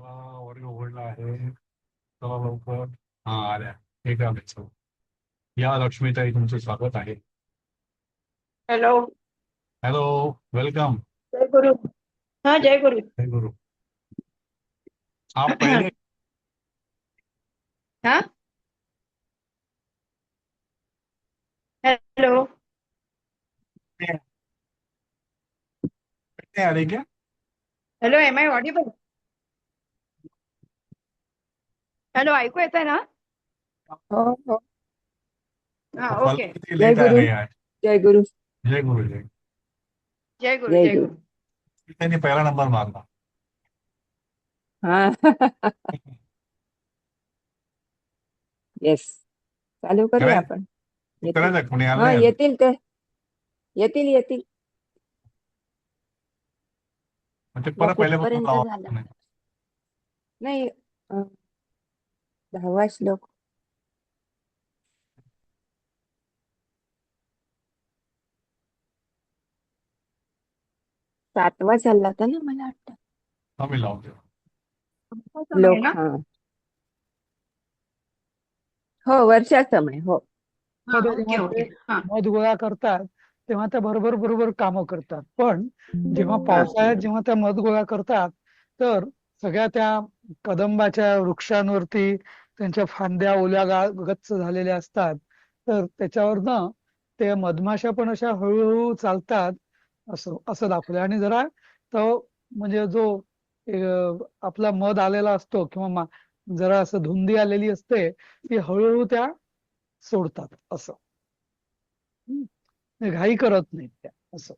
चला, वर्ग उघडला आहे. चला लवकर. हा, आल्या. हे काय आलं? या लक्ष्मीताई, तुमचं स्वागत आहे. हेलो। हॅलो. वेलकम. जय गुरु। हाँ, जय गुरु। जय गुरु। आप पहले हाँ। हेलो। पहले आ रही क्या? Hello, am I audible? Hello, ऐकू येत आहे ना? हो हो. हाँ, फल ओके। किती जय लेट आ गुरु. रहे हैं आज. जय गुरु. जय गुरु. जय. जय गुरु, जय जय गुरु. गुरु। त्यांनी पहिला नंबर मारला. हा. येस. चालू करूया करायचं आपण. येतील. करायचं कोणी आलं हा, नाही अजून. येतील ते. येतील येतील. म्हणजे आपला परत पहिल्यापासून कुठपर्यंत झालं? लावा. नाही. 10वा श्लोक. सातवा चालला होता ना, मला वाटतं. आम्ही लावतो. समय श्लोक. ना? हा. हो, वर्षा समय. हो. हाँ, मध्ये ओके जेव्हा ओके। ते हाँ। मध गोळा करतात तेव्हा त्या बरोबर बरोबर कामं करतात. पण जेव्हा हा. पावसाळ्यात जेव्हा त्या मध गोळा करतात तर सगळ्या त्या कदंबाच्या वृक्षांवरती त्यांच्या फांद्या ओल्या गच्च झालेल्या असतात. तर त्याच्यावरनं ते मधमाशा पण अशा हळूहळू चालतात. असं असं दाखवलं. आणि जरा तो म्हणजे जो आपला मध आलेला असतो किंवा जरा असं धुंदी आलेली असते ती हळूहळू त्या सोडतात असं. ते घाई करत नाहीत त्या असं.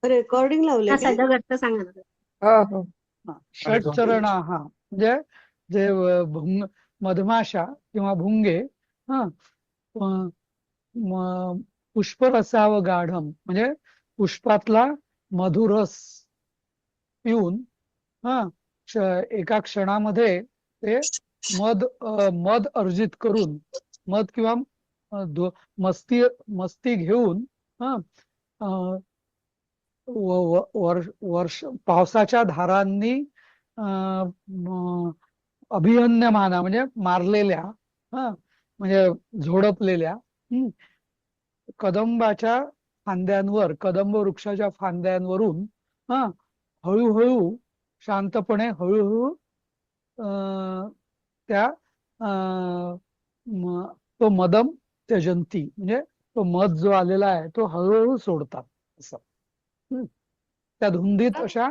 रेकॉर्डिंग लावले काय? सध्या घरचं सांगा ना. हो हो. हा, षटचरण. हा, म्हणजे जे मधमाशा किंवा भुंगे. हा. पुष्परसाव गाढम म्हणजे पुष्पातला मधुरस पिऊन हा एका क्षणामध्ये ते मध अर्जित करून मध किंवा मस्ती मस्ती घेऊन हा वर्ष पावसाच्या धारांनी अभिहन्यमाना म्हणजे मारलेल्या हा म्हणजे झोडपलेल्या कदंबाच्या फांद्यांवर कदंब वृक्षाच्या फांद्यांवरून हा हळूहळू शांतपणे हळूहळू त्या तो मदम त्यजंती म्हणजे तो मध जो आलेला आहे तो हळूहळू सोडतात असं. त्या धुंदीत अशा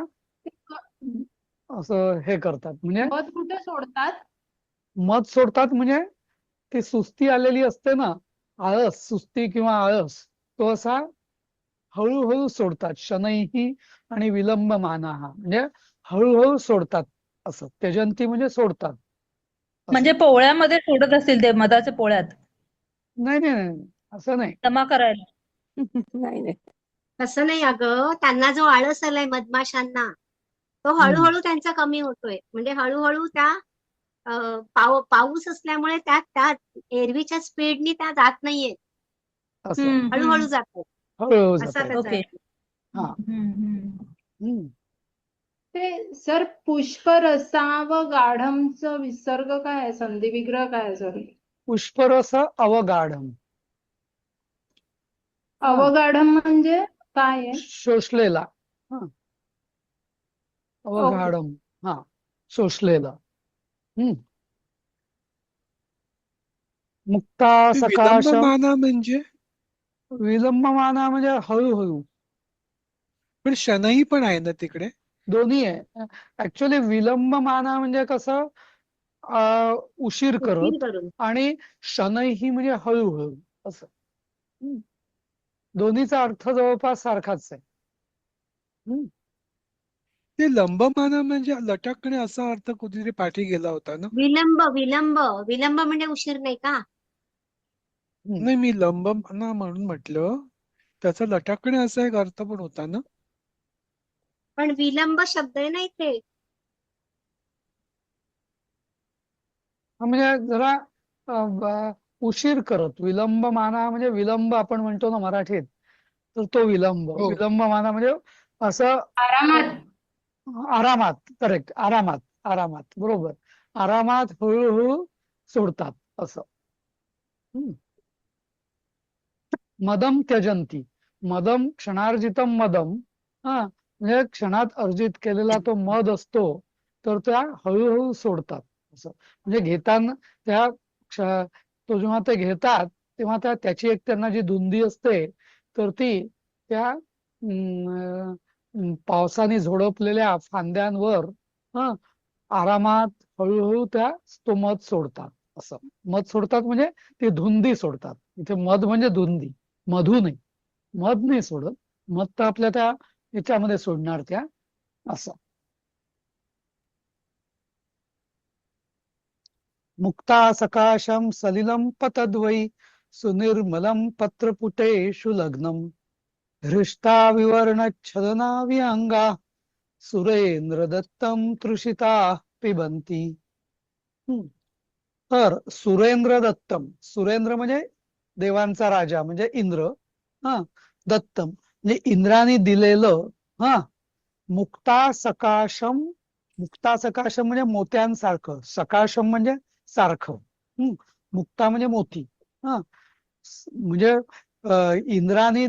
असं हे करतात. म्हणजे मध कुठे सोडतात? मध सोडतात म्हणजे ती सुस्ती आलेली असते ना, आळस, सुस्ती किंवा आळस, तो असा हळूहळू सोडतात. शनैही आणि विलंब मानाहा म्हणजे हळूहळू सोडतात असं. त्यजंती म्हणजे सोडतात असं. म्हणजे पोळ्यामध्ये सोडत असतील ते मधाच्या पोळ्यात नाही नाही नाही, असं नाही. जमा करायला. नाही नाही. तसं नाही अगं, त्यांना जो आळस आलाय मधमाशांना तो हळूहळू त्यांचा कमी होतोय. म्हणजे हळूहळू त्या पाऊस असल्यामुळे त्या त्या एरवीच्या स्पीडनी त्या जात नाहीये, असं हळूहळू जातात. हळूहळू असा जातात. त्याचा ओके. अर्थ. हा. हम्म. ते सर पुष्प रसाव गाढमचं विसर्ग काय आहे? संधी विग्रह काय आहे सर? पुष्परस अवगाढम. हा. अवगाढम म्हणजे काय आहे? शोषलेला. हा. ओके. अवगाढम. हा, शोषलेला. मुक्ता सकाश. विलंबमाना म्हणजे? विलंबमाना म्हणजे हळूहळू. पण शनई पण आहे ना तिकडे? दोन्ही आहे. ऍक्च्युअली विलंबमाना म्हणजे कसं उशीर उशीर करत, करून आणि शनैही म्हणजे हळूहळू असं. दोन्हीचा अर्थ जवळपास सारखाच आहे. ते लंबमाना म्हणजे लटकणे असा अर्थ कुठेतरी पाठी गेला होता ना? विलंब विलंब विलंब म्हणजे उशीर नाही का? नाही, मी लंबमाना म्हणून म्हटलं. त्याचा लटकणे असा एक अर्थ पण होता ना? पण विलंब शब्द आहे ना इथे. म्हणजे जरा उशीर करत. विलंब माना म्हणजे विलंब आपण म्हणतो ना मराठीत, तर तो विलंब. हो. विलंब माना म्हणजे असं आरामात आरामात, करेक्ट, आरामात, आरामात, बरोबर. आरामात हळूहळू सोडतात असं. हम्म. मदम त्यजंती, मदम क्षणार्जितम मदम, हा म्हणजे क्षणात अर्जित केलेला तो मद असतो, तर त्या हळूहळू सोडतात असं. म्हणजे घेताना त्या तो जेव्हा ते घेतात तेव्हा त्याची एक त्यांना जी धुंदी असते, तर ती त्या पावसाने झोडपलेल्या फांद्यांवर हा आरामात हळूहळू तो मध सोडतात असं. मध सोडतात म्हणजे ती धुंदी सोडतात. इथे मध म्हणजे धुंदी, मधू नाही, मध नाही सोडत. मध तर आपल्या त्या याच्यामध्ये सोडणार त्या असं. मुक्ता सकाशम सलिलम पतद्वै सुनिर्मलम पत्रपुटेषु लग्नम हृष्टा विवर्णच्छदना विहंगा सुरेंद्र दत्तम तृषिता पिबंती. तर सुरेंद्र दत्तम, सुरेंद्र म्हणजे देवांचा राजा म्हणजे इंद्र, हा दत्तम म्हणजे इंद्राने दिलेलं, हा मुक्ता सकाशम, मुक्ता सकाशम म्हणजे मोत्यांसारखं, सकाशम म्हणजे सारखं, मुक्ता म्हणजे मोती, हा म्हणजे इंद्राने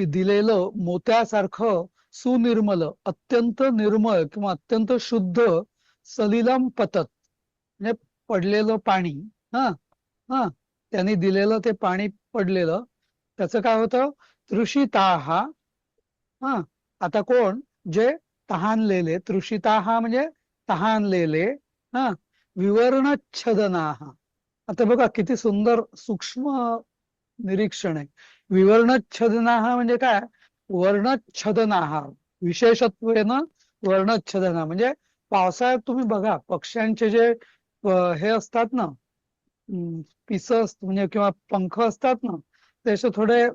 दिलेलं मोत्यासारखं सुनिर्मल, अत्यंत निर्मळ किंवा अत्यंत शुद्ध, सलिलम पतत म्हणजे पडलेलं पाणी, हा हा त्यांनी दिलेलं ते पाणी पडलेलं, त्याचं काय होतं, तृषिताहा, हा आता कोण, जे तहानलेले, तृषिताहा म्हणजे तहानलेले, हा विवर्णच्छदनाहा. आता बघा किती सुंदर सूक्ष्म निरीक्षण आहे. विवर्णच्छदनाहा म्हणजे काय, वर्णच्छदनाहा विशेषत्वेनं, वर्णच्छदना म्हणजे पावसाळ्यात तुम्ही बघा पक्ष्यांचे जे हे असतात ना, पिस म्हणजे किंवा पंख असतात ना, ते असे थोडे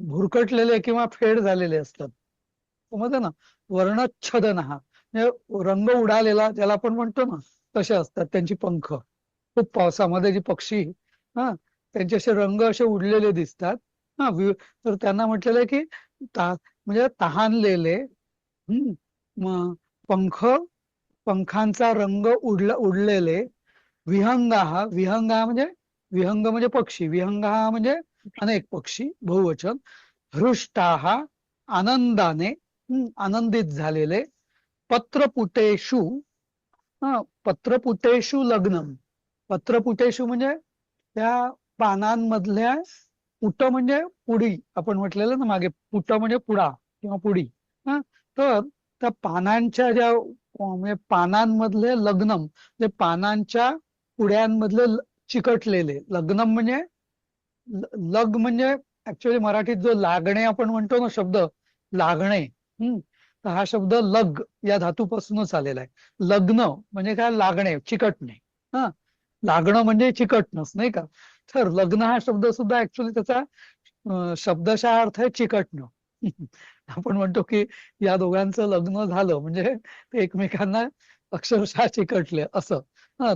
भुरकटलेले किंवा फेड झालेले असतात, समजलं ना. वर्णच्छदन हा म्हणजे रंग उडालेला ज्याला आपण म्हणतो ना, तसे असतात त्यांची पंख. खूप पावसामध्ये जी पक्षी, हा त्यांचे असे रंग असे उडलेले दिसतात, हा तर त्यांना म्हटलेलं आहे की म्हणजे तहानलेले, पंख, पंखांचा रंग उडलेले, विहंगा, विहंगा म्हणजे विहंग म्हणजे पक्षी, विहंगा म्हणजे अनेक पक्षी, बहुवचन. हृष्टाहा आनंदाने, आनंदित झालेले, पत्रपुटेषु, पत्रपुटेषु लग्नम, पत्रपुटेषु म्हणजे त्या पानांमधल्या, पुट म्हणजे पुडी, आपण म्हटलेलं ना मागे, पुट म्हणजे पुडा किंवा पुडी, तर त्या पानांच्या ज्या म्हणजे पानांमधले लग्नम म्हणजे पानांच्या पुड्यांमधले चिकटलेले, लग्नम म्हणजे लग म्हणजे ऍक्च्युअली मराठीत जो लागणे आपण म्हणतो ना शब्द, लागणे, तर हा शब्द लग या धातूपासूनच आलेला आहे. लग्न म्हणजे काय, लागणे, चिकटणे, हा लागणं म्हणजे चिकटणंच नाही का. तर लग्न हा शब्द सुद्धा ऍक्च्युअली त्याचा शब्दशः अर्थ आहे चिकटणं. आपण म्हणतो की या दोघांचं लग्न झालं म्हणजे ते एकमेकांना अक्षरशः चिकटले असं.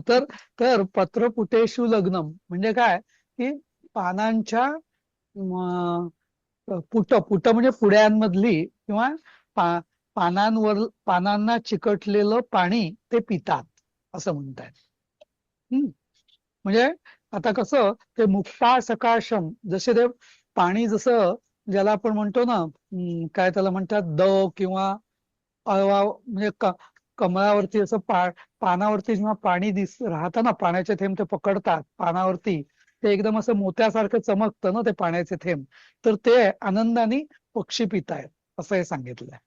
तर तर पत्रपुटेषु लग्नम म्हणजे काय, की पानांच्या पुट, पुट म्हणजे पुड्यांमधली किंवा पानांना चिकटलेलं पाणी ते पितात असं म्हणतात. म्हणजे आता कसं ते मुक्ता सकाशम, जसे ते पाणी, जसं ज्याला आपण म्हणतो ना, काय त्याला म्हणतात, दव किंवा अळवा म्हणजे कमळावरती असं पानावरती जेव्हा पाणी राहतं ना, पाण्याचे थेंब ते पकडतात पानावरती, ते एकदम असं मोत्यासारखं चमकतं ना ते पाण्याचे थेंब, तर ते आनंदाने पक्षी पितायत असं हे सांगितलंय.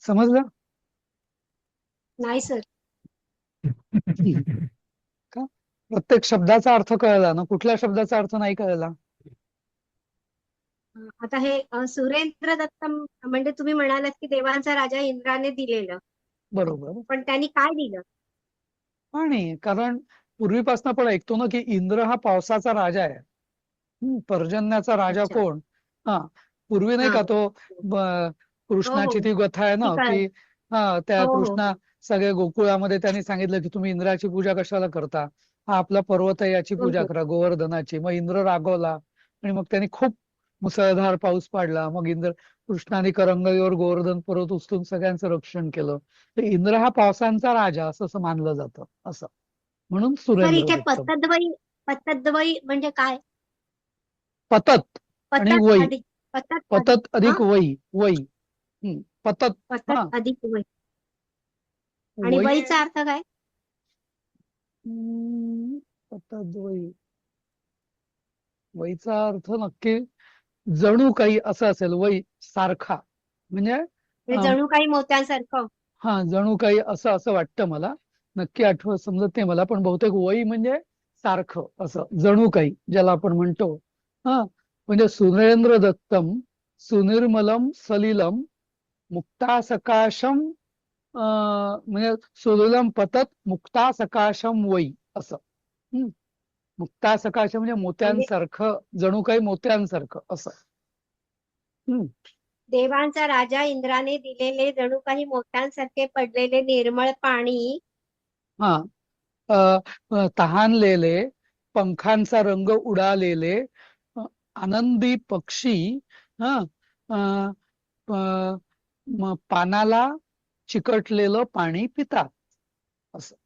समजलं नाही सर. का? प्रत्येक शब्दाचा अर्थ कळला ना, कुठल्या शब्दाचा अर्थ नाही कळला? आता हे सुरेंद्र दत्त म्हणजे तुम्ही म्हणालात की देवांचा राजा इंद्राने दिलेलं, बरोबर, पण त्यांनी काय दिलं? पाणी. कारण पूर्वीपासून आपण ऐकतो ना की इंद्र हा पावसाचा राजा आहे. पर्जन्याचा राजा अच्छा. कोण? हा पूर्वी नाही हा. का तो हो कृष्णाची हो ती कथा आहे ना, ठीक आहे. की त्या हो हो कृष्णा हो. सगळ्या गोकुळामध्ये त्यांनी सांगितलं की तुम्ही इंद्राची पूजा कशाला करता, हा आपला पर्वत आहे याची हो पूजा हो करा, गोवर्धनाची. मग इंद्र रागवला आणि मग त्यांनी खूप मुसळधार पाऊस पडला. मग कृष्णाने करंगळीवर गोवर्धन पर्वत उचलून सगळ्यांचं रक्षण केलं. तर इंद्र हा पावसांचा राजा असं मानलं जातं. असं म्हणून तर सुरेंद्र इथे दत्तम. पतद्वयी म्हणजे काय? पतत आणि पतत वै. अधिक पतत पतत हा अधिक वै. वै. पतत. हा पतत अधिक वय. आणि वै. वईचा अर्थ काय? पतत वै. वैचा अर्थ नक्की जणू काही असं असेल. वै सारखा म्हणजे म्हणजे जणू काही मोत्यांसारखं. हा जणू काही असं असं वाटतं मला. नक्की आठवत समजत नाही मला, पण बहुतेक वै म्हणजे सारखं असं जणू काही ज्याला आपण म्हणतो. हा म्हणजे सुरेंद्र दत्तम सुनिर्मलम सलिलम मुक्ता सकाशम म्हणजे सुलिलम पतत मुक्ता सकाशम वै असं. मुक्ता सकाशम म्हणजे मोत्यांसारखं, जणू काही मोत्यांसारखं असं. देवांचा राजा इंद्राने दिलेले जणू काही मोत्यांसारखे पडलेले निर्मळ पाणी. हा तहानलेले, पंखांचा रंग उडालेले, आनंदी पक्षी हा पानाला चिकटलेलं पाणी पितात असं.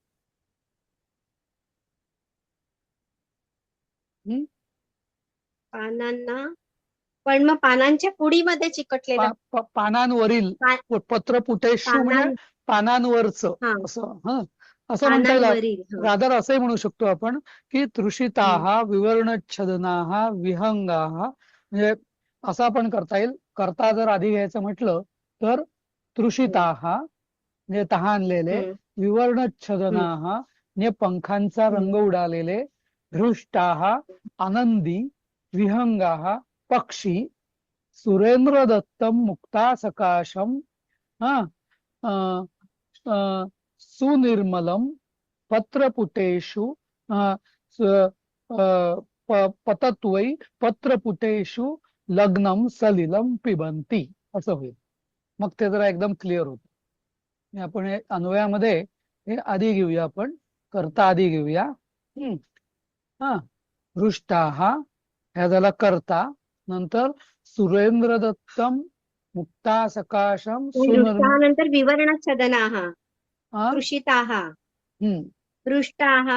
पानांना पण मग पानांच्या पुडीमध्ये चिकटलेलं पानांवरील पत्रपुटेशू म्हणजे पानांवरचं हा असं. असं म्हणता येईल. पानांवरील रादर असंही म्हणू शकतो आपण की तृषिताहा विवर्णच्छदनाहा विहंगाहा. म्हणजे असं आपण करता येईल. करता जर आधी घ्यायचं म्हटलं तर तृषिताहा म्हणजे तहानलेले, विवर्णच्छदनाहा म्हणजे पंखांचा रंग उडालेले, हृष्टाहा आनंदी, विहंगाहा पक्षी, सुरेंद्र दत्तम मुक्ता सकाशम सुनिर्मलम पत्रपुटेषु पतत्वै पत्रपुटेषु लग्नम सलिलम पिबंती असं होईल. मग ते जरा एकदम क्लिअर होतं. आपण हे अन्वयामध्ये हे आधी घेऊया. आपण करता आधी घेऊया. हृष्टाहा ह्या झाला करता. नंतर सुरेंद्र दत्तम मुक्ता सकाशम नंतर विवर्णच्छदनाः तृषिताः हृष्टाः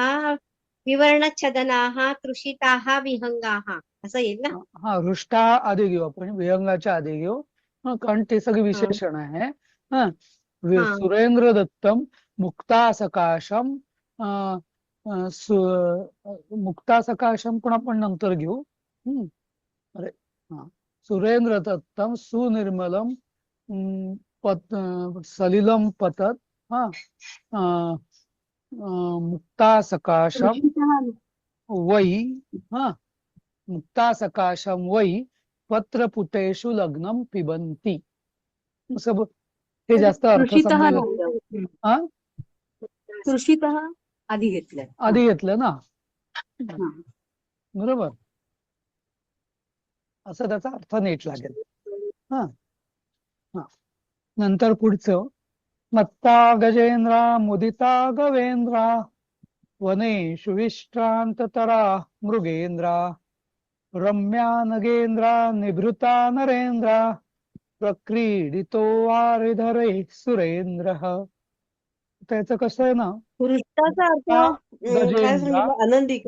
विवर्णच्छदनाः तृषिताः विहंगाः असं येईल ना. हा हृष्टा आधी घेऊ आपण, विहंगाच्या आधी घेऊ. कारण ते सगळे विशेषण आहे. सुरेंद्र दत्तम मुक्ता सकाशम मुक्ता सकाशम पण आपण नंतर घेऊ. अरे सुरेंद्र दत्तम सुनिर्मलम सलिलम पतत मुक्ता सकाशम वै मुक्ता सकाशम वै पत्रपुटेषु लग्नम पिबंती. असं हे जास्त अर्थ समजेल. तृषितः आधी घेतलंय. आधी घेतलं ना. बरोबर. असं त्याचा अर्थ नीट लागेल. नंतर पुढचं मत्ता गजेंद्रा मुदिता गवेंद्रा वनेषु विश्रांततरा मृगेंद्रा रम्या नगेंद्रा निभृता नरेंद्रा प्रक्रीडितो वारिधरे सुरेंद्र. त्याचं कसं आहे ना, पुरुषाचा अर्थ काय सांगितलं? आनंदी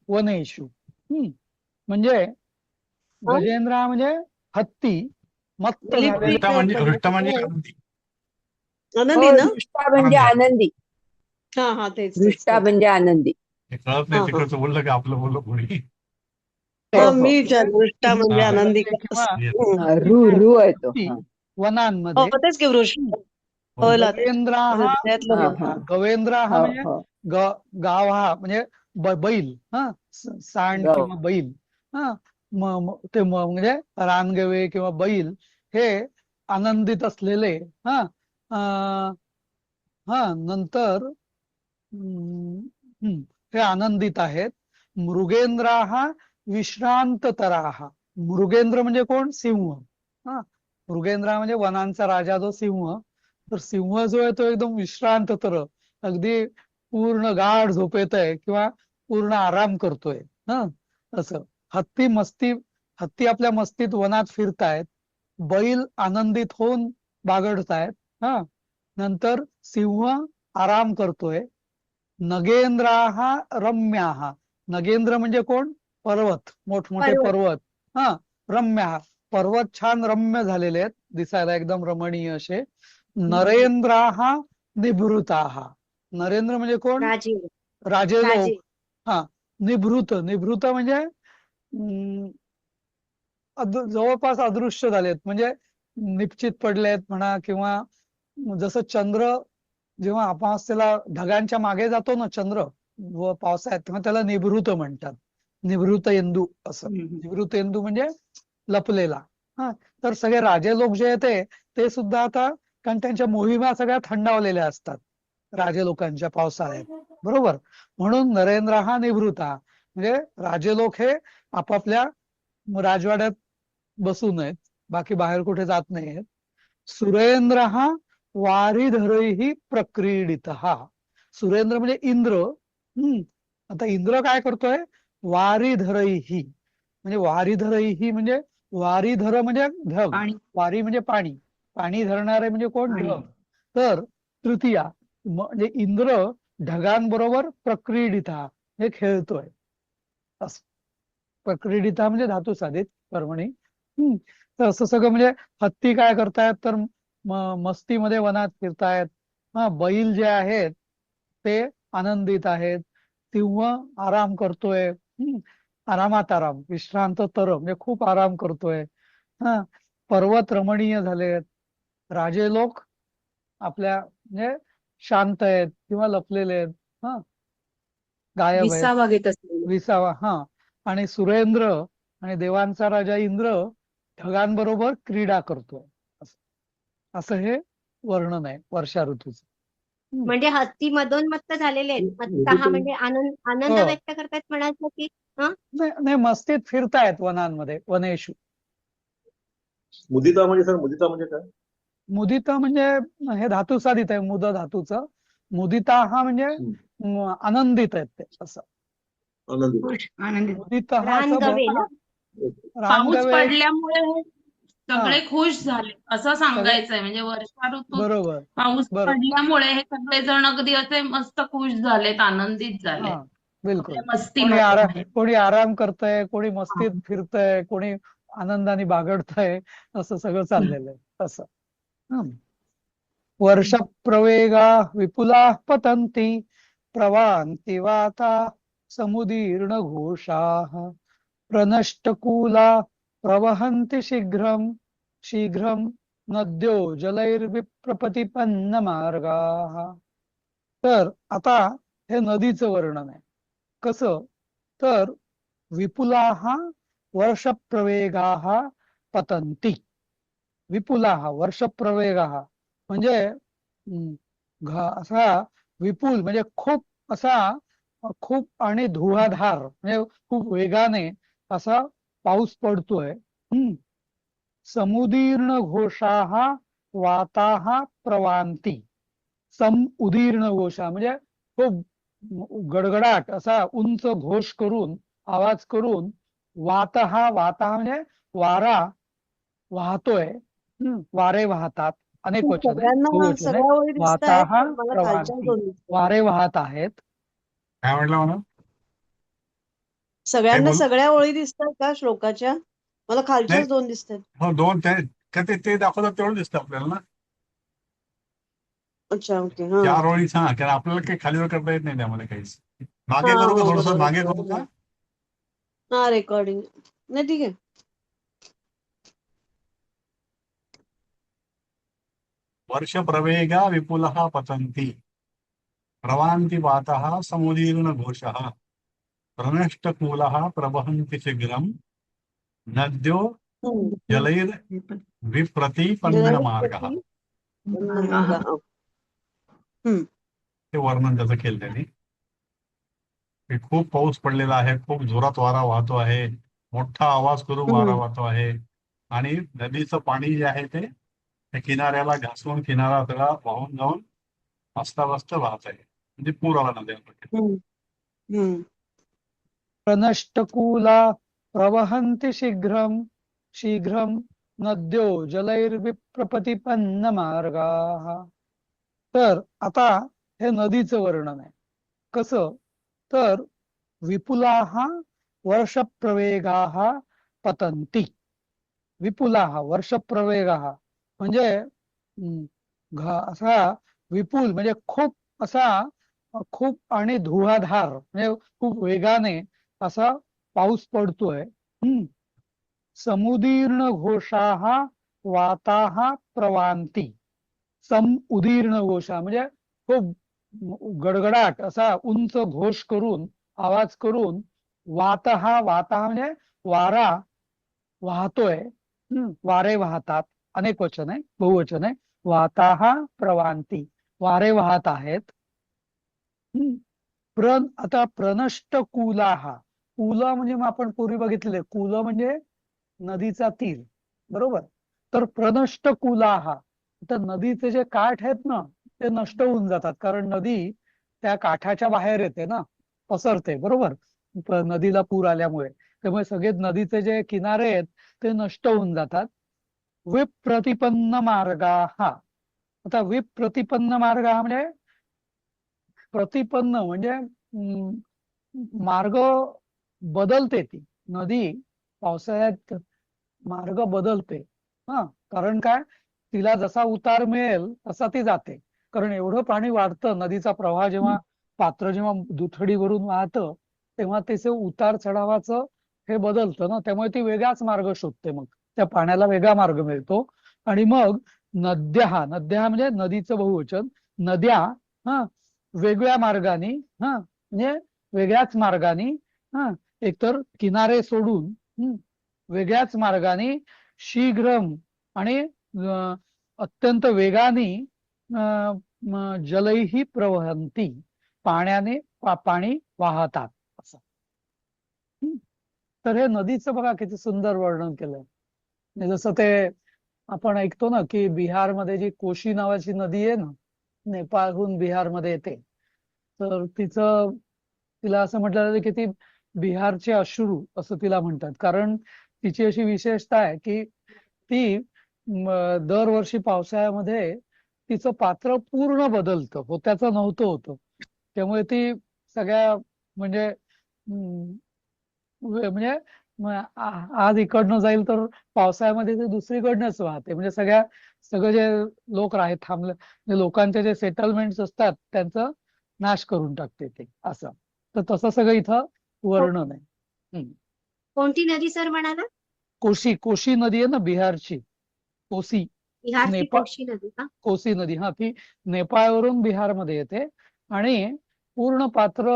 वनेषु म्हणजे गजेंद्रा म्हणजे हत्ती मत्त हृष्टा म्हणजे आनंदी ना. दृष्टा म्हणजे आनंदी. हा तेच दृष्टा म्हणजे आनंदी. कळत नाही तिकडचं बोललं की आपलं बोललं कोणी. मी दृष्टा म्हणजे आनंदी. रू आहे तो. वनांमध्ये तेच की वृक्ष. गवेंद्रा हा म्हणजे गाव हा म्हणजे बैल. सांड किंवा बैल. ते म्हणजे रानगवे किंवा बैल हे आनंदित असलेले. नंतर हे आनंदित आहेत. मृगेंद्रा हा विश्रांत तराहा. मृगेंद्र म्हणजे कोण? सिंह. मृगेंद्र म्हणजे वनांचा राजा जो सिंह. तर सिंह जो आहे तो एकदम विश्रांत तर अगदी पूर्ण गाढ झोपेत आहे किंवा पूर्ण आराम करतोय. असं हत्ती मस्ती हत्ती आपल्या मस्तीत वनात फिरतायत, बैल आनंदित होऊन बागडतायत, हा. नंतर सिंह आराम करतोय, नगेंद्राहा रम्याहा, नगेंद्र म्हणजे कोण? पर्वत, मोठमोठे पर्वत. पर्वत, हा. रम्याहा, पर्वत छान रम्य झालेले आहेत, दिसायला एकदम रमणीय असे. नरेंद्राहा निभृताहा, नरेंद्र म्हणजे कोण? राजे राजे राजे लोक, हा. निभृत, निभृत म्हणजे अं, जवळपास अदृश्य झालेत, म्हणजे निश्चित पडलेत म्हणा, किंवा जसं चंद्र जेव्हा अमावास्येला ढगांच्या मागे जातो ना चंद्र व पावसाळ्यात, तेव्हा त्याला निभृत म्हणतात, निभृतयंदू असं. निभृतयंदू म्हणजे लपलेला, हा. तर सगळे राजे लोक जे आहेत ते सुद्धा आता, कारण त्यांच्या मोहिमा सगळ्या थंडावलेल्या असतात राजे लोकांच्या पावसाळ्यात, बरोबर. म्हणून नरेंद्र हा निभृता, म्हणजे राजे लोक हे आपापल्या राजवाड्यात बसून आहेत, बाकी बाहेर कुठे जात नाहीत. सुरेंद्र हा वारिधरही प्रक्रीडित, हा. सुरेंद्र म्हणजे इंद्र. आता इंद्र काय करतोय? वारिधरही, म्हणजे वारिधरही म्हणजे वारिधर म्हणजे ढग, पाणी वारी म्हणजे पाणी, पाणी धरणारे म्हणजे कोण? पाणी. ढग. तर तृतीया म्हणजे इंद्र ढगांबरोबर प्रक्रीडिता, हे खेळतोय असं. प्रक्रीडिता म्हणजे धातू साधित कर्मणी. तर असं सगळं म्हणजे हत्ती काय करतायत तर मस्तीमध्ये वनात फिरतायत, हा. बैल जे आहेत ते आनंदित आहेत, सिंह आराम करतोय, आरामात आराम, विश्रांत तर म्हणजे खूप आराम करतोय, हा. पर्वत रमणीय झालेत, राजे लोक आपल्या म्हणजे शांत आहेत किंवा लपलेले आहेत, हा. गायब आहेत, विसावा घेत असलेले. विसावा, हा. आणि सुरेंद्र आणि देवांचा राजा इंद्र ढगांबरोबर क्रीडा करतोय, असं हे वर्णन आहे वर्षा ऋतूचं. म्हणजे हत्ती मदोन्मत्त झालेले आहेत. मत्त हा म्हणजे आनंद आनंद हो. व्यक्त करतात म्हणायचं की नाही नाही, मस्तीत फिरतायत वनांमध्ये, वनेषु. मुदिता म्हणजे सर, मुदिता म्हणजे काय? मुदिता म्हणजे हे धातू साधित आहे, मुद धातूचं. मुदिता हा म्हणजे आनंदित आहेत ते, असं. आनंदी. खुश, आनंदित. मुदिता हा रान गवे ना. पाऊस रानगवे, पडल्यामुळे सगळे हा. खुश झाले असं सांगायचंय. म्हणजे वर्षा ऋतूत बरोबर, पाऊस बरोबर, पडल्यामुळे हे सगळे जण अगदी असे मस्त खुश झालेत, आनंदित झालेत हा. बिलकुल. आपल्या मस्तीमध्ये. कोणी आराम करतंय, कोणी मस्तीत फिरतंय, कोणी आनंदाने बागडतंय, असं सगळं चाललेलं आहे असं. वर्ष प्रवेगा विपुला पतंती, प्रवान्ति वाता समुदीर्ण घोषाः, प्रनष्टकूला प्रवहन्ति शीघ्रं शीघ्रं नद्यो जलैर्विप्रपतिपन्न मार्गाः. तर आता हे नदीचं वर्णन आहे. कसं? तर विपुलाः वर्षप्रवेगाः पतन्ति, विपुलाः वर्षप्रवेगाः म्हणजे असा विपुल म्हणजे खूप असा, खूप आणि धुवाधार म्हणजे खूप वेगाने असा पाऊस पडतोय. समुदीर्ण घोषाः वाताः प्रवान्ति, सम उदीर्ण घोषा म्हणजे खूप गडगडाट असा उंच घोष करून, आवाज करून, वातः वातः म्हणजे वारा वाहतोय, वारे वाहतात, अनेक वचन आहे, सगळ्यांना बहुवचन आहे. सगळ्या ओळी दिसत आहेत, वाताः मला खालच्या प्रवान्ति, दोन दिसत आहेत. वारे वाहत आहेत. काय म्हटलं म्हणा? सगळ्यांना बोल. सगळ्या ओळी दिसतात का श्लोकाच्या? मला नाही, खालच्याच दोन दिसत आहेत. हो, दोन ते दाखवतात तेवढं दिसतं आपल्याला ना. अच्छा, ओके. हा 4 ओळी, हा. कारण आपल्याला काही खालीवर करता येत नाही त्यामध्ये काहीच. मागे हा करू का? हो थोडस बरोबर मागे आहे. करू का? हा रेकॉर्डिंग नाही, ठीक आहे. वर्ष प्रवेगा विपुलः पतन्ति, प्रवान्ति वातः समुदीर्ण घोषः, प्रनष्टकूलः प्रवहन्ति शीघ्रं नद्यो जलैर्विप्रतिपन्न मार्गः. ते वर्णन त्याचं केलं त्यांनी. खूप पाऊस पडलेला आहे, खूप जोरात वारा वाहतो आहे, मोठा आवाज करून वारा वाहतो आहे, आणि नदीचं पाणी जे आहे ते किनाऱ्याला घासून किनारा सगळा वाहून जाऊन वाजता वाहत आहे. म्हणजे पूर आला नद्यांमध्ये. प्रनष्टकूला प्रवहन्ति शीघ्रं शीघ्रं नद्यो जलैर्विप्रतिपन्न मार्गाः. तर आता हे नदीचं वर्णन आहे. कसं तर विपुलाः वर्षप्रवेगाः पतन्ति. विपुलाः वर्षप्रवेगाः म्हणजे असा विपुल म्हणजे खूप असा खूप आणि धुवाधार म्हणजे खूप वेगाने असा पाऊस पडतोय. समुदीर्ण घोषाः वाताः प्रवान्ति. उदीर्ण घोषा म्हणजे खूप गडगडाट असा उंच घोष करून आवाज करून वातः म्हणजे वारा वाहतोय. वारे वाहतात. अनेक वचन आहे, बहुवचन आहे. वाताः प्रवान्ति वारे वाहत आहेत. आता प्रनष्ट कुलाः. कुल म्हणजे मग आपण पूर्वी बघितलेले कुल म्हणजे नदीचा तीर, बरोबर. तर प्रनष्ट कुलाः तर नदीचे जे काठ आहेत ना ते नष्ट होऊन जातात, कारण नदी त्या काठाच्या बाहेर येते ना, पसरते, बरोबर. नदीला पूर आल्यामुळे त्यामुळे सगळे नदीचे जे किनारे आहेत ते नष्ट होऊन जातात. विप्रतिपन्न मार्गाः. आता विप्रतिपन्न मार्ग म्हणजे प्रतिपन्न म्हणजे मार्ग बदलते. ती नदी पावसाळ्यात मार्ग बदलते. कारण काय, तिला जसा उतार मिळेल तसा ती जाते. कारण एवढं पाणी वाढतं, नदीचा प्रवाह जेव्हा पात्र जेव्हा दुथडीवरून वाहतं तेव्हा त्याचे उतार चढावाचं हे बदलतं ना, त्यामुळे ती वेगळाच मार्ग शोधते. मग त्या पाण्याला वेगळा मार्ग मिळतो. आणि मग नद्या म्हणजे नदीचं बहुवचन. नद्या वेगळ्या मार्गाने म्हणजे वेगळ्याच मार्गाने एकतर किनारे सोडून वेगळ्याच मार्गाने शीघ्रम आणि अत्यंत वेगाने जलैहि प्रवहन्ति पाण्याने पाणी वाहतात असं. तर हे नदीचं बघा किती सुंदर वर्णन केलंय. जसं ते आपण ऐकतो ना की बिहारमध्ये जी कोशी नावाची नदी आहे ना, नेपाळहून बिहारमध्ये येते, तर तिला असं म्हटलं जातं की ती बिहारचे अश्रू असं तिला म्हणतात. कारण तिची अशी विशेषता आहे की ती दरवर्षी पावसाळ्यामध्ये तिचं पात्र पूर्ण बदलतं, होत्याचं नव्हतं होतं. त्यामुळे ती सगळ्या म्हणजे आज इकडनं जाईल तर पावसाळ्यामध्ये ते दुसरीकडनंच वाहते. म्हणजे सगळं जे लोक थांबले लोकांचे जे सेटलमेंट असतात त्यांचं नाश करून टाकते ते असं. तर तसं सगळं इथं वर्णन आहे. कोणती नदी सर म्हणाला? कोशी नदी आहे ना बिहारची. कोसी बिहारची कोशी नदी का? कोसी नदी ती नेपाळवरून बिहारमध्ये येते आणि पूर्ण पात्र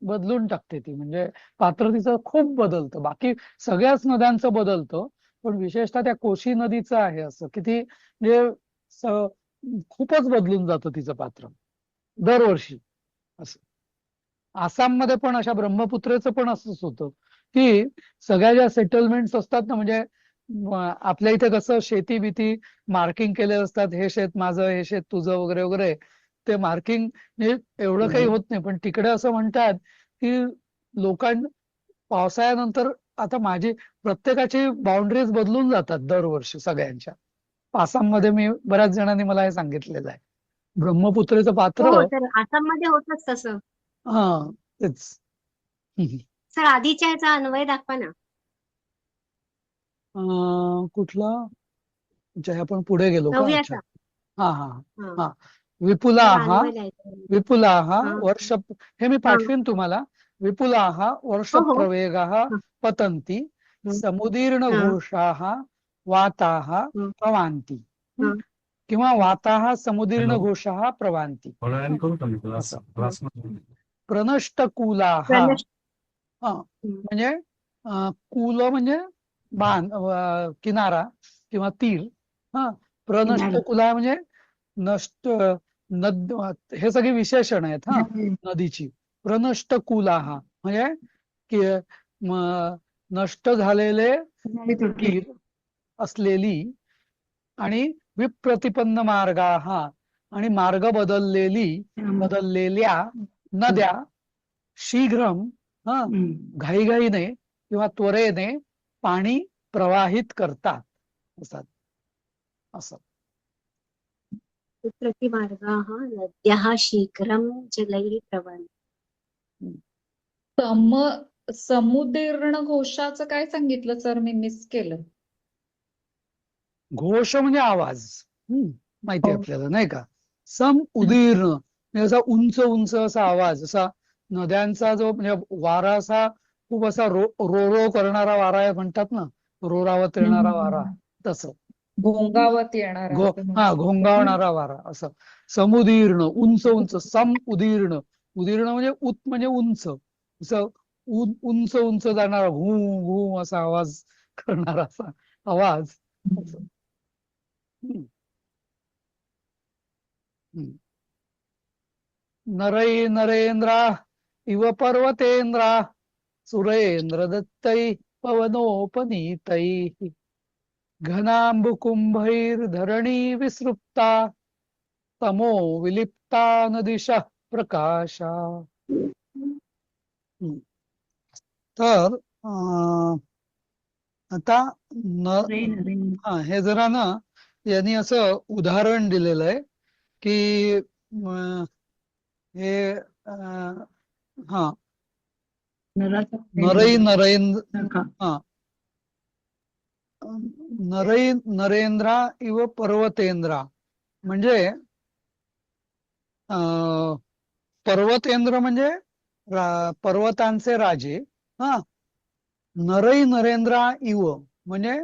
बदलून टाकते ती. म्हणजे पात्र तिचं खूप बदलतं. बाकी सगळ्याच नद्यांचं बदलतं, पण विशेषतः त्या कोशी नदीचं आहे असं की ती म्हणजे खूपच बदलून जातं तिचं पात्र दरवर्षी असं. आसाममध्ये पण अशा ब्रह्मपुत्रेचं पण असंच होतं की सगळ्या ज्या सेटलमेंट्स असतात ना, म्हणजे आपल्या इथे कसं शेती बिती मार्किंग केले असतात, हे शेत माझं, हे शेत तुझं वगैरे वगैरे, ते मार्किंग म्हणजे एवढं काही होत नाही. पण तिकडे असं म्हणतात की पावसाळ्यानंतर आता प्रत्येकाची बाउंड्रीज बदलून जातात दरवर्षी सगळ्यांच्या. आसाममध्ये बऱ्याच जणांनी मला हे सांगितलेलं आहे. ब्रह्मपुत्रेचं पात्र आसाममध्ये होतच तसं. तेच. सर आधीच्या ह्याचा अन्वय दाखवा ना. कुठला आपण पुढे गेलो का? अच्छा. हा विपुलाः वर्ष, हे मी पाठवीन तुम्हाला. विपुलाः वर्षप्रवेगाः पतन्ति समुदीर्ण घोषाः वाताः प्रवान्ति किंवा वाताः समुदीर्ण घोषाः प्रवान्ति. प्रनष्ट कुलाः म्हणजे कुल म्हणजे किनारा किंवा तीर. प्रनष्ट कुला म्हणजे नष्ट हे सगळी विशेषण आहेत नदीची. प्रनष्ट कुलाः म्हणजे नष्ट झालेले तीर असलेली आणि विप्रतिपन्न मार्गाः आणि मार्ग बदललेल्या नद्या शीघ्रम घाईघाईने किंवा त्वरेने पाणी प्रवाहित करतात असं असं. प्रतिमार्गाः नद्याः शीघ्रं जलैः प्रवहन्ति. समुदीर्ण घोषाचं काय सांगितलं सर, मी मिस केलं. घोष म्हणजे आवाज. माहिती आहे आपल्याला नाही का. सम उदीर्ण म्हणजे असा उंच उंच असा आवाज, असा नद्यांचा जो म्हणजे वारा असा खूप असा रो रो करणारा वारा आहे म्हणतात ना, रोरावत येणारा वारा, तसं घोंगावत येणार घोंगावणारा वारा असं. समुदीर्ण उंच उंच, सम उदीर्ण. उदीर्ण म्हणजे म्हणजे उंच, असं उंच उंच जाणारा घू घू असा आवाज करणारा असा आवाज. नरै नरेंद्रा इव पर्वतेंद्रा सुरेंद्र दत्तै पवनोपनीतै घनांबुकुंभैर्धरणी विसृप्ता तमो विलिप्ता नदिशः प्रकाशा. तर आता हे जरा ना यांनी असं उदाहरण दिलेलं आहे की हे नरै नरेंद्रा इव पर्वतेंद्रा म्हणजे पर्वतेंद्र म्हणजे पर्वतांचे राजे. नरै नरेंद्रा इव म्हणजे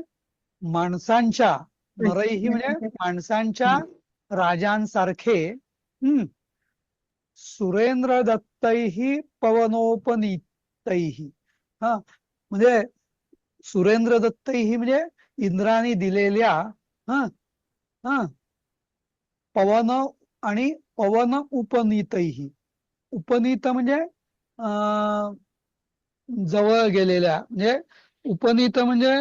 माणसांच्या, नरै ही म्हणजे माणसांच्या राजांसारखे. सुरेंद्र दत्तैही पवनोपनीतैही म्हणजे सुरेंद्र दत्तैही म्हणजे इंद्राने दिलेल्या पवन आणि पवन उपनीतैही. उपनीत म्हणजे जवळ गेलेल्या, म्हणजे उपनीत म्हणजे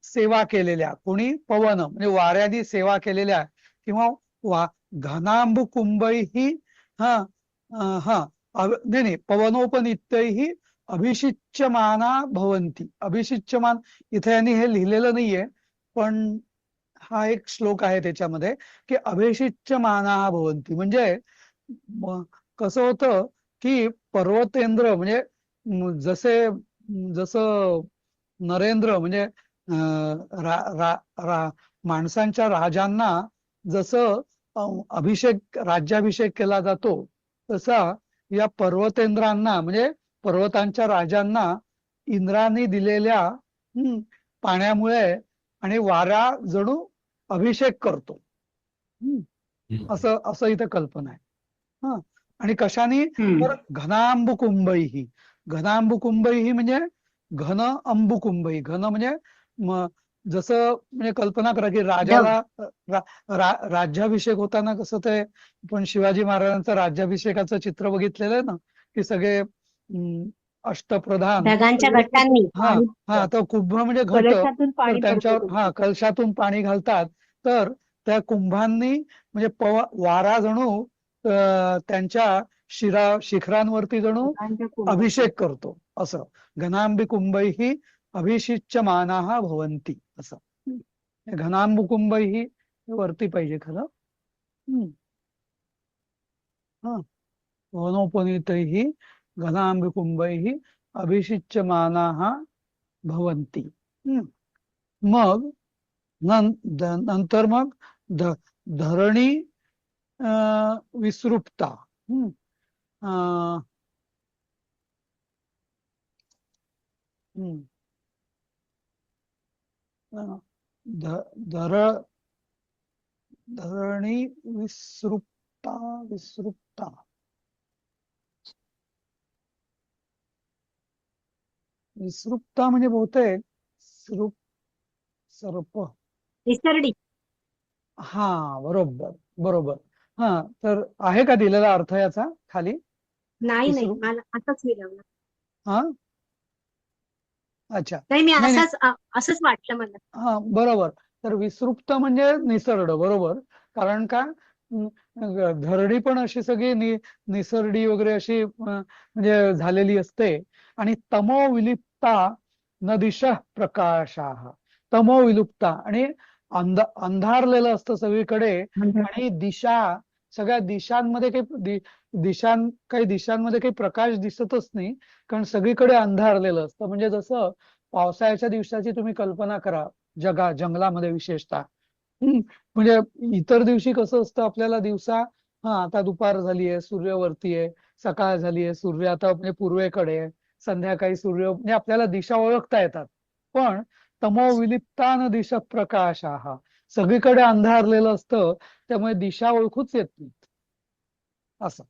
सेवा केलेल्या. कोणी? पवन म्हणजे वाऱ्याने सेवा केलेल्या, किंवा घनांब कुंभैही नाही पवनोपनीतैही अभिषिच्यमाना भवन्ति. अभिषिच्यमान इथे यांनी हे लिहिलेलं नाहीये, पण हा एक श्लोक आहे त्याच्यामध्ये की अभिषिच्यमाना भवन्ति. म्हणजे कसं होतं की पर्वतेंद्र म्हणजे जसं नरेंद्र म्हणजे माणसांच्या राजांना जसं राज्याभिषेक केला जातो, तसा या पर्वतेंद्रांना म्हणजे पर्वतांच्या राजांना इंद्राने दिलेल्या पाण्यामुळे आणि वारा जणू अभिषेक करतो. असं इथं कल्पना आहे. आणि कशाने? तर घनांबुकुंभैही. घनांबुकुंभैही म्हणजे घन अंबुकुंभई. घन म्हणजे जसं म्हणजे कल्पना करा की राजाला राज्याभिषेक होताना कसं ते पण शिवाजी महाराजांचं राज्याभिषेकाचं चित्र बघितलेलं आहे ना, की सगळे अष्टप्रधान तर कुंभ म्हणजे घट, तर त्यांच्यावर कलशातून पाणी घालतात. तर त्या कुंभांनी म्हणजे वारा जणू त्यांच्या शिखरांवरती जणू अभिषेक करतो असं. घनांबी कुंभैही अभिषिच्यमानाः भवन्ति असं. घनांबुकुंभैही वरती पाहिजे खरं. वनोपनीतैः घनांबुकुंभैः अभिषिच्यमानाः भवन्ति. मग नंतर मग धरणी विसृप्ता. धरणी विसृप्ता. विसृप्ता म्हणजे बहुतेक सर्प. विसरडी. बरोबर. तर आहे का दिलेला अर्थ याचा खाली? नाही मला असंच मिळवलं. अच्छा, नाही मी असंच वाटलं मला. बरोबर. तर विसृप्त म्हणजे निसरड. बरोबर. कारण का धरणी पण अशी सगळी निसरडी वगैरे अशी म्हणजे झालेली असते. आणि तमो विलिप्ता न दिशः प्रकाशाः, तमो विलुप्ता, आणि अंधारलेलं असतं सगळीकडे. आणि दिशा, सगळ्या दिशांमध्ये काही दिशांमध्ये काही प्रकाश दिसतच नाही, कारण सगळीकडे अंधारलेलं असतं. म्हणजे जसं पावसाळ्याच्या दिवसाची तुम्ही कल्पना करा, जंगलामध्ये विशेषतः. म्हणजे इतर दिवशी कसं असतं, आपल्याला दिवसा आता दुपार झाली आहे, सूर्य वरती आहे, सकाळ झाली आहे, सूर्य आता म्हणजे पूर्वेकडे आहे, संध्याकाळी सूर्य, म्हणजे आपल्याला दिशा ओळखता येतात. पण तमो विलिप्तान दिशः प्रकाशाः, सगळीकडे अंधारलेलं असतं, त्यामुळे दिशा ओळखूच येत नाहीत. असं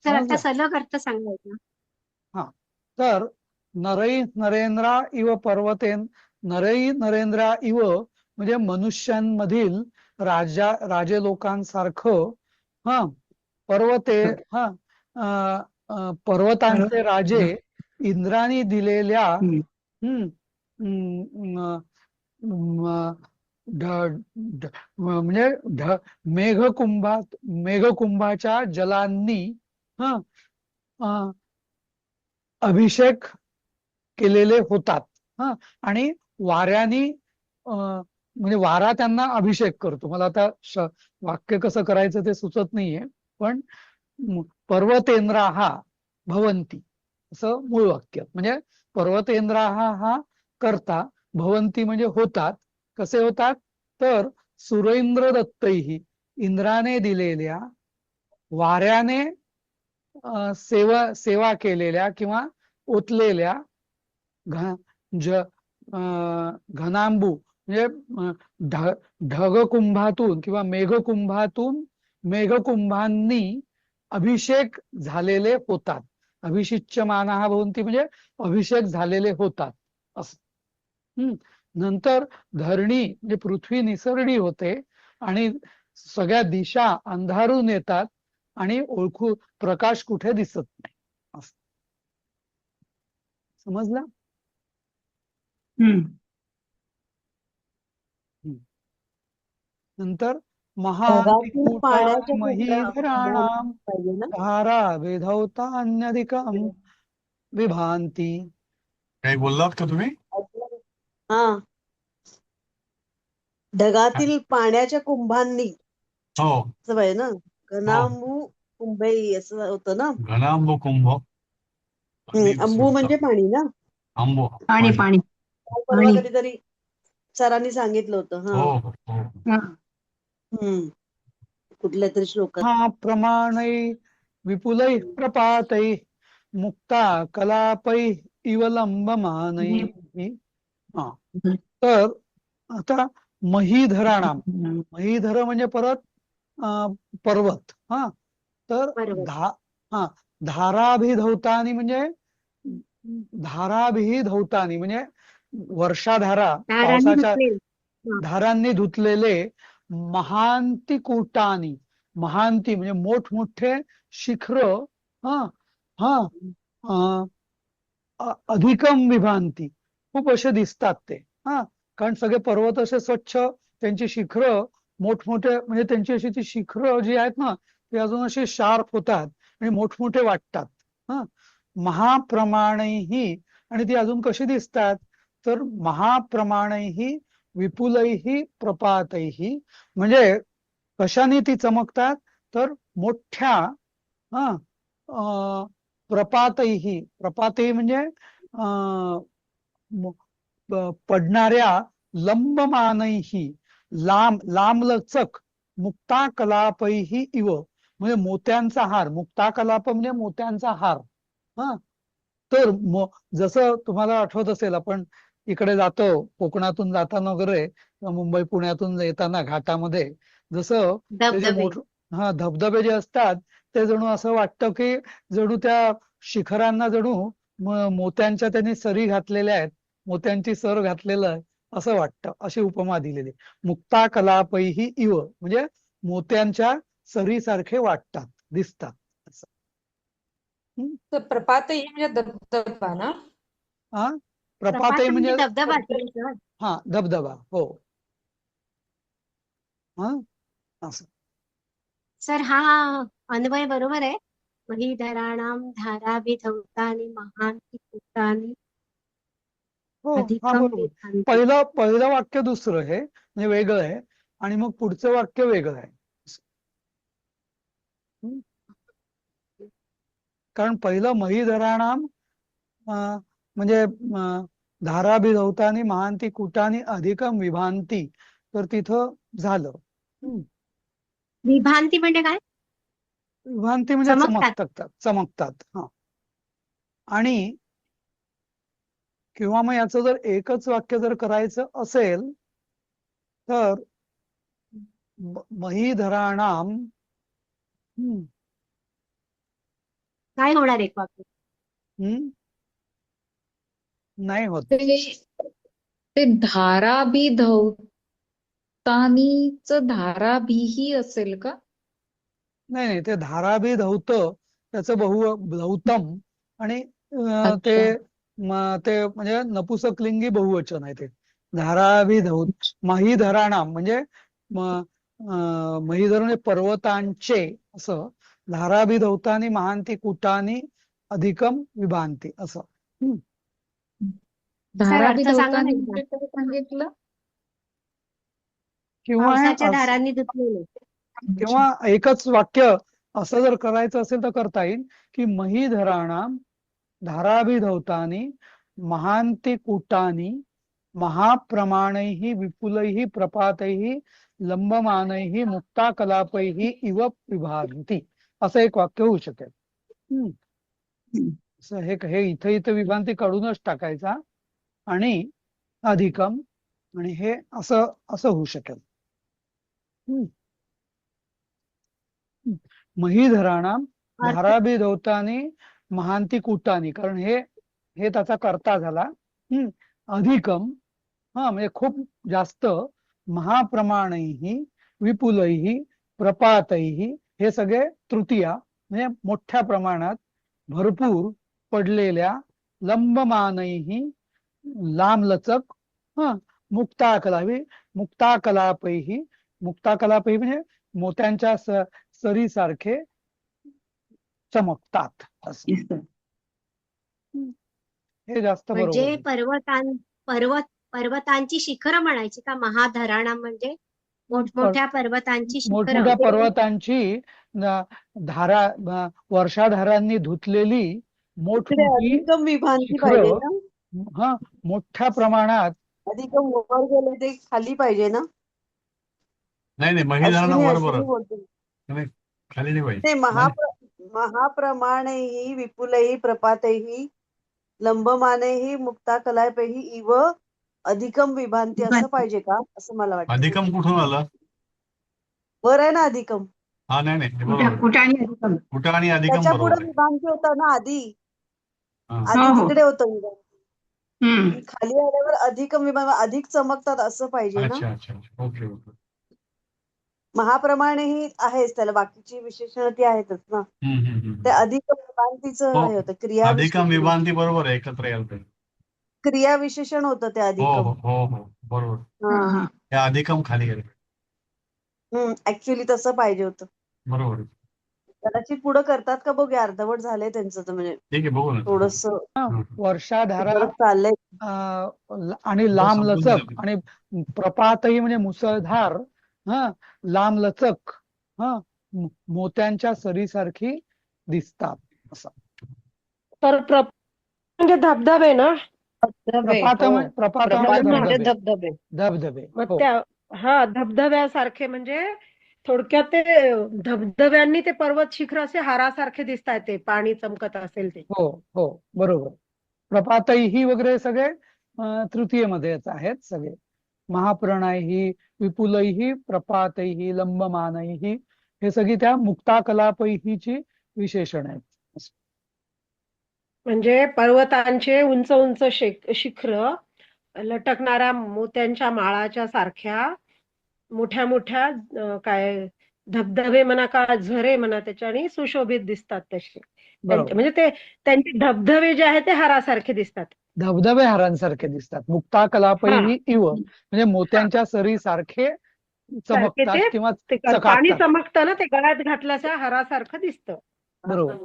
तर आता समजलं? सलग अर्थ सांगायचा. हा, तर नरै नरेंद्रा इव पर्वतेन, नरै नरेंद्रा इव म्हणजे मनुष्यांमधील राजे लोकांसारखं, पर्वते, पर्वतांचे राजे इंद्राने दिलेल्या म्हणजे मेघकुंभाच्या जलांनी अभिषेक केलेले होतात. आणि वाऱ्याने म्हणजे वारा त्यांना अभिषेक करतो. मला आता वाक्य कसं करायचं ते सुचत नाहीये, पण पर्वतेंद्राः भवन्ति असं मूळ वाक्य. म्हणजे पर्वतेंद्राः हा करता, भवन्ति म्हणजे होतात. कसे होतात, तर सुरेंद्र दत्तैः, इंद्राने दिलेल्या, वाऱ्याने सेवा केलेल्या किंवा ओतलेल्या, घनांबू म्हणजे ढगकुंभातून किंवा मेघकुंभांनी अभिषेक झालेले होतात. अभिषिच्यमानः भवन्ति म्हणजे अभिषेक झालेले होतात असं. नंतर धरणी म्हणजे पृथ्वी निसरडी होते आणि सगळ्या दिशा अंधारून येतात आणि प्रकाश कुठे दिसत नाही असं. समजलं? नंतर ढगातील पाण्याच्या महीधराणाम पाहिजे ना. धारा विधौतान्यधिकम विभांती. काही बोललात का तुम्ही? हा, ढगातील पाण्याच्या कुंभांनी हो, असं पाहिजे ना. घनांबू कुंभई असं होतं ना. घनांबू कुंभ. अंबू म्हणजे पाणी ना. आंबो पाणी पाणी परवा कधीतरी सरांनी सांगितलं होतं. हो हो हो. कुठल्या तरी श्लोकात. हा प्रमाणै विपुलै प्रपातै मुक्ता कलापै इव लंबमानै. तर आता महीधराणाम, महीधर म्हणजे परत पर्वत. तर धाराभिधौतानी म्हणजे म्हणजे वर्षाधारा, पावसाच्या धारांनी धुतलेले, महांतिकूटानी, महांती म्हणजे मोठमोठे शिखर, अधिकम विभांती खूप असे दिसतात ते. कारण सगळे पर्वत असे स्वच्छ, त्यांची शिखरं मोठमोठे, म्हणजे त्यांची अशी ती शिखरं जी आहेत ना, ती अजून अशी शार्प होतात आणि मोठमोठे वाटतात. महाप्रमाणैही, आणि ती अजून कशी दिसतात, तर महाप्रमाणैही विपुलैही प्रपातैही म्हणजे कशाने ती चमकतात, तर मोठ्या प्रपातैही, प्रपातैही म्हणजे पडणाऱ्या, लंबमानैही लांबलचक, मुक्ताकलापैही इव म्हणजे मोत्यांचा हार, मुक्ताकलाप म्हणजे मोत्यांचा हार. तर जसं तुम्हाला आठवत असेल, आपण इकडे जातो कोकणातून जाताना वगैरे, मुंबई पुण्यातून येताना घाटामध्ये जसं धबधबे जे असतात, ते जणू असं वाटतं की जणू त्या शिखरांना जणू मोत्यांच्या त्यांनी सरी घातलेल्या आहेत, मोत्यांची सर घातलेलं आहे असं वाटतं. अशी उपमा दिलेली. मुक्ता कलापैही इव म्हणजे मोत्यांच्या सरीसारखे वाटतात, दिसतात असं. प्रपातही म्हणजे धबधबा ना. प्रपातही म्हणजे धबधबा. धबधबा. हो. असं. सर हा अन्वय बरोबर आहे. महीधराणाम धाराभिधौतानि महांती पूतानि हो हा अधिकं बरोबर. विभान्ति. पहिलं वाक्य दुसरं आहे म्हणजे वेगळं आहे आणि मग पुढचं वाक्य वेगळं आहे. हम्म. कारण पहिलं महीधराणाम म्हणजे धाराभिधौतानि महांती कुटानि अधिकं विभांती, तर तिथं झालं. विभांती म्हणजे काय? विभांती म्हणजे चमकतात. चमकतात. हा. आणि किंवा मग याचं जर एकच वाक्य जर करायचं असेल तर महीधराणाम काय होणार एक वाक्य? नाही होत. ते धाराभिधौतानीच धाराभिही असेल का? नाही ते धाराभिधौत त्याचं धौतम आणि ते म्हणजे नपुसकलिंगी बहुवचन आहे. ते धाराभिधौत महीधराणाम म्हणजे महीधर म्हणजे पर्वतांचे असं. धाराभिधौतानि महांती कुटानि अधिकं विभांती असं. धाराभिधौतानी म्हणजे काय सांगितलं? पावसाच्या धारांनी धुतलेले. किंवा एकच वाक्य असं जर करायचं असेल तर करता येईल की महीधराणाम धाराभिधौतानि महांती कुटानि महाप्रमाणैः विपुलैः प्रपातैः लंबमानैः मुक्ताकलापैः इव विभान्ति असं एक वाक्य होऊ शकेल. हे इथं विभांती काढूनच टाकायचा आणि अधिकम आणि हे असं होऊ शकेल. महीधराणाम धाराभिधौतानि महांती कुटानि, कारण हे त्याचा कर्ता झाला. अधिकम म्हणजे खूप जास्त. महाप्रमाणैः विपुलैः प्रपातैः हे सगळे तृतीया म्हणजे मोठ्या प्रमाणात भरपूर पडलेल्या. लंबमानैः लांबलचक. मुक्ताकलापैः म्हणजे मोत्यांच्या सरीसारखे चमकतात असं. हे जास्त म्हणजे बरोबर. पर्वतांची शिखरं म्हणायची का? महाधराणा म्हणजे मोठमोठ्या पर्वतांची शिखरं. मोठमोठ्या पर्वतांची वर्षाधारांनी धुतलेली मोठमोठी अधिकम विभांती पाहिजे ना. शिखरं मोठ्या प्रमाणात. अधिकम वर गेले ते खाली पाहिजे ना. नाही महीधराणा बरोबर बोलते खाली नाही पाहिजे. ते महाप्रमाणैः विपुलैः प्रपातैः लंबमानैः मुक्ताकलापैः इव अधिकम विभांती असं पाहिजे का? असं मला वाटतं. अधिकम कुठून आलं? वर आहे ना अधिकम. हा नाही बरोबर. कुटा आणि अधिकम त्याच्या बरोबर पुढे आहे. विभांती होता ना आधी हा. तिकडे होतं विभांती. खाली आल्यावर अधिकम विभांती अधिक चमकतात असं पाहिजे ना. अच्छा ओके. महाप्रमाणेही आहेच त्याला बाकीची विशेषण ती आहेतच ना. ते अधिक विभांतीचं हे होतं क्रिया अधिकम विभांती बरोबर आहे. एकत्र यायला पाहिजे. क्रिया विशेषण होतं ते अधिकम. हो बरोबर. ते अधिकम खाली गेले. ऍक्च्युली तसं पाहिजे होतं. बरोबर. कदाचित पुढे करतात का बघूया. अर्धवट झालंय त्यांचं तर म्हणजे ठीक आहे बघू ना. थोडस वर्षाधारा चाललंय आणि लांबलचक आणि प्रपातही म्हणजे मुसळधार. लांबलचक मोत्यांच्या सरीसारखी दिसतात असं. तर म्हणजे धबधबे ना. प्रपात म्हणजे धबधबे. धबधबे. मग त्या धबधब्यासारखे म्हणजे थोडक्यात ते धबधब्यांनी ते पर्वत शिखर असे हारासारखे दिसतात. ते पाणी चमकत असेल ते. हो बरोबर. प्रपातही वगैरे सगळे तृतीयमध्येच आहेत सगळे. महाप्रणयही विपुलैः प्रपातैः लंबमानैः हे सगळी त्या मुक्ताकलापैहीची विशेषण आहेत. म्हणजे पर्वतांचे उंच उंच शिखर लटकणाऱ्या मोत्यांच्या माळाच्या सारख्या मोठ्या मोठ्या काय धबधबे म्हणा का झरे म्हणा त्याच्याने सुशोभित दिसतात तसे. म्हणजे ते त्यांचे धबधबे जे आहेत ते हारासारखे दिसतात. धबधबे हारांसारखे दिसतात. मुक्ताकलापैही इव म्हणजे मोत्यांच्या सरी सारखे सारखे चमकतात ते किंवा ते पाणी चकाकतात. चमकतं ना, ते गळ्यात घातल्याच्या हारासारखं दिसतं. बरोबर.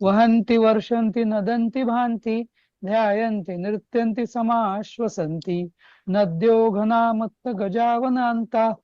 वहन्ति वर्षन्ति नदन्ति भान्ति ध्यायन्ति नृत्यन्ति समाश्वसन्ति नद्यो घनामत्त गजावनान्ता